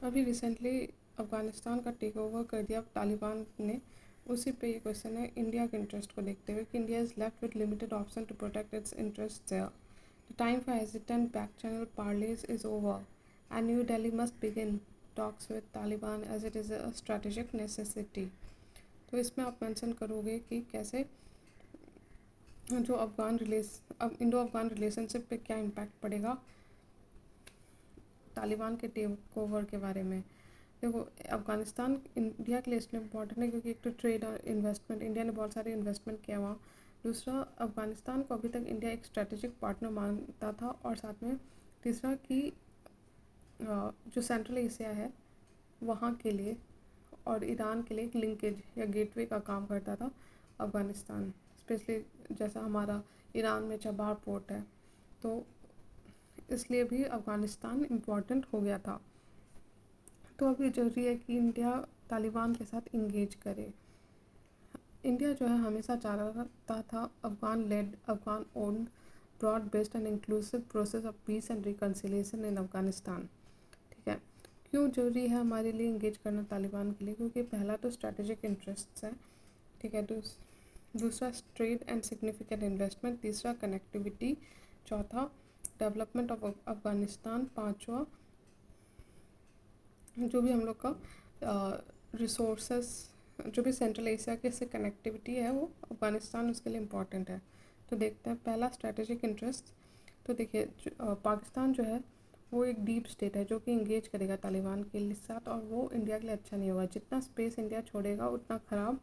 अभी रिसेंटली अफ़गानिस्तान का take over कर दिया तालिबान ने। उसी पे ये क्वेश्चन है इंडिया के इंटरेस्ट को देखते हुए कि India is left with limited option to protect its interest there. The time for hesitant back channel parleys is over and New Delhi must begin talks with Taliban as it is a strategic necessity. तो इसमें आप mention करोगे कि कैसे जो अब Indo Afghan relationship पे क्या इम्पैक्ट पड़ेगा तालिबान के टेक ओवर के बारे में। देखो, अफ़गानिस्तान इंडिया के लिए इसलिए इम्पोर्टेंट है क्योंकि एक तो ट्रेड और इन्वेस्टमेंट, इंडिया ने बहुत सारे इन्वेस्टमेंट किया वहाँ। दूसरा, अफ़गानिस्तान को अभी तक इंडिया एक स्ट्रेटेजिक पार्टनर मानता था। और साथ में तीसरा कि जो सेंट्रल एशिया है वहाँ के लिए और ईरान के लिए एक लिंकेज या गेटवे का काम करता था अफ़गानिस्तान। स्पेशली जैसा हमारा ईरान में चबार पोर्ट है, तो इसलिए भी अफ़गानिस्तान इम्पोर्टेंट हो गया था। तो अभी ज़रूरी है कि इंडिया तालिबान के साथ इंगेज करे। इंडिया जो है हमेशा चाहता था Afghan led, Afghan owned, broad based and inclusive process of peace and reconciliation in Afghanistan. ठीक है, क्यों ज़रूरी है हमारे लिए इंगेज करना तालिबान के लिए? क्योंकि पहला तो स्ट्रैटेजिक इंटरेस्ट है, ठीक है, दूसरा ट्रेड एंड सिग्निफिकेंट इन्वेस्टमेंट, तीसरा कनेक्टिविटी, चौथा डेवलपमेंट ऑफ अफ़गानिस्तान, पाँचवा जो भी हम लोग का रिसोर्सेस, जो भी सेंट्रल एशिया के से कनेक्टिविटी है वो अफ़गानिस्तान उसके लिए इम्पॉर्टेंट है। तो देखते हैं पहला स्ट्रैटेजिक इंटरेस्ट। तो देखिए पाकिस्तान जो है वो एक डीप स्टेट है जो कि इंगेज करेगा तालिबान के साथ, और वो इंडिया के लिए अच्छा नहीं होगा। जितना स्पेस इंडिया छोड़ेगा उतना ख़राब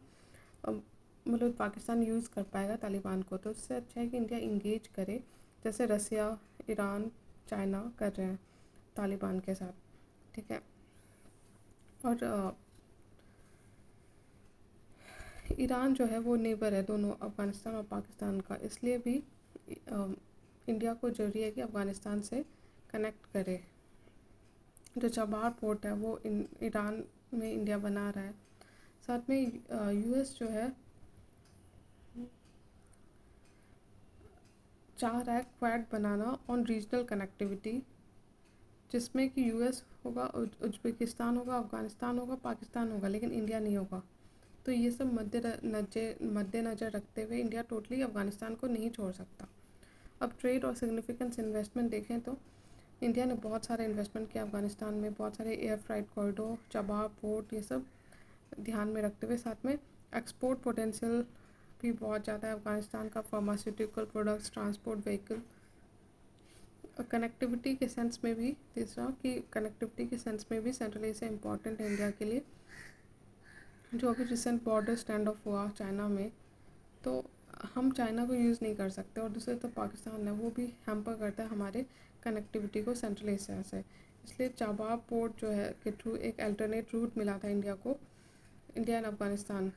मतलब पाकिस्तान यूज़ कर पाएगा तालिबान को। तो उससे अच्छा है कि इंडिया इंगेज करे, जैसे रसिया, ईरान, चाइना कर रहे हैं तालिबान के साथ। ठीक है, और ईरान जो है वो नेबर है दोनों अफ़गानिस्तान और पाकिस्तान का, इसलिए भी इंडिया को ज़रूरी है कि अफ़गानिस्तान से कनेक्ट करे। जो चबार पोर्ट है वो ईरान में इंडिया बना रहा है। साथ में यूएस जो है चाह रहा है quad banana on regional connectivity, जिसमें कि यूएस होगा, उज्बेकिस्तान होगा, अफ़गानिस्तान होगा, पाकिस्तान होगा, लेकिन इंडिया नहीं होगा। तो ये सब मद्देनज़र रखते हुए इंडिया टोटली अफ़गानिस्तान को नहीं छोड़ सकता। अब ट्रेड और सिग्निफिकेंस इन्वेस्टमेंट देखें तो इंडिया ने बहुत सारे इन्वेस्टमेंट किया अफ़गानिस्तान में, बहुत सारे एयर फ्राइट कॉरिडोर, चबार पोर्ट, ये सब ध्यान में रखते हुए। साथ में एक्सपोर्ट पोटेंशियल भी बहुत ज़्यादा है अफ़गानिस्तान का, pharmaceutical products, transport vehicle, connectivity के सेंस में भी। तीसरा कि कनेक्टिविटी के सेंस में भी सेंट्रल एशिया इंपॉर्टेंट है इंडिया के लिए। जो अभी रिसेंट बॉर्डर स्टैंड ऑफ हुआ चाइना में, तो हम चाइना को यूज़ नहीं कर सकते, और दूसरे तो पाकिस्तान है वो भी हैम्पर करता है हमारे कनेक्टिविटी को सेंट्रल एशिया से। इसलिए चाबार पोर्ट जो है के थ्रू एक अल्टरनेट रूट मिला था इंडिया को, इंडिया एंड अफ़गानिस्तान।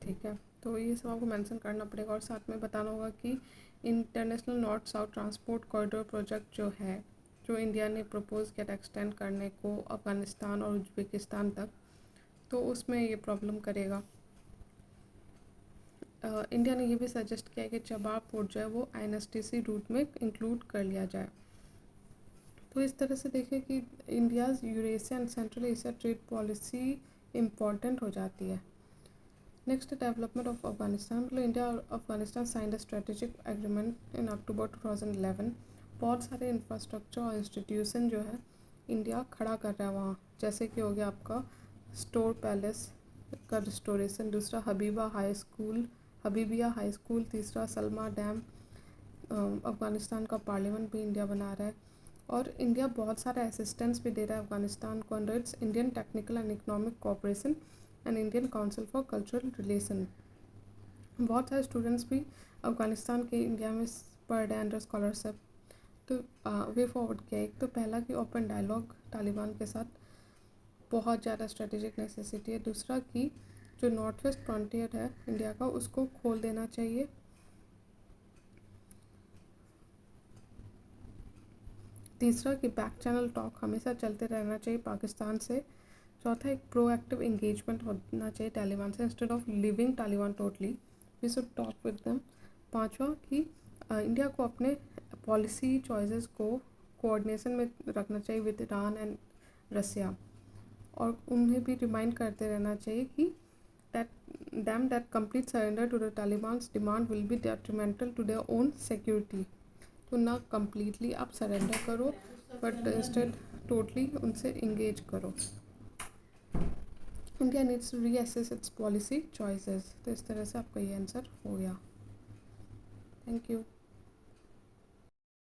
ठीक है, तो ये सब आपको मेंशन करना पड़ेगा। और साथ में बताना होगा कि international north south transport corridor project जो है, जो इंडिया ने प्रपोज़ किया था एक्सटेंड करने को अफ़गानिस्तान और उज्बेकिस्तान तक, तो उसमें ये प्रॉब्लम करेगा। इंडिया ने ये भी सजेस्ट किया है कि चबार पोर्ट जो है वो आईएनएसटीसी रूट में इंक्लूड कर लिया जाए। तो इस तरह से देखें कि India's Eurasia and Central Asia trade policy important हो जाती है। Next, development of Afghanistan. मतलब इंडिया और Afghanistan signed a strategic agreement in October 2011। बहुत सारे इंफ्रास्ट्रक्चर और इंस्टीट्यूशन जो है इंडिया खड़ा कर रहा है वहाँ, जैसे कि हो गया आपका स्टोर पैलेस का रिस्टोरेशन, दूसरा हबीबिया हाई स्कूल, तीसरा सलमा डैम, अफ़गानिस्तान का पार्लियामेंट भी इंडिया बना रहा है। और इंडिया बहुत सारा असिस्टेंस भी दे रहा है अफ़गानिस्तान को under its Indian technical and economic cooperation and Indian council for cultural relation. बहुत सारे स्टूडेंट्स भी अफ़गानिस्तान के इंडिया में पढ़ रहे हैं अंडर स्कॉलरशिप। तो वे फॉरवर्ड किया, एक तो पहला कि ओपन डायलॉग तालिबान के साथ बहुत ज़्यादा स्ट्रेटेजिक नेसेसिटी है। दूसरा कि जो नॉर्थ वेस्ट फ्रंटियर है इंडिया का उसको खोल देना चाहिए। तीसरा कि बैक चैनल टॉक हमेशा चलते रहना चाहिए पाकिस्तान से। चौथा, एक प्रोएक्टिव इंगेजमेंट होना चाहिए तालिबान से, instead of leaving Taliban totally we should talk with them. पांचवा कि इंडिया को अपने पॉलिसी चॉइसेस को कोऑर्डिनेशन में रखना चाहिए विद ईरान एंड रसिया, और उन्हें भी रिमाइंड करते रहना चाहिए कि that complete surrender to the Taliban's demand will be detrimental to their own security। तो ना कम्प्लीटली आप सरेंडर करो, बट इंस्टेड टोटली उनसे इंगेज करो। India needs to reassess its policy choices. तो इस तरह से आपका ये आंसर हो गया। Thank you.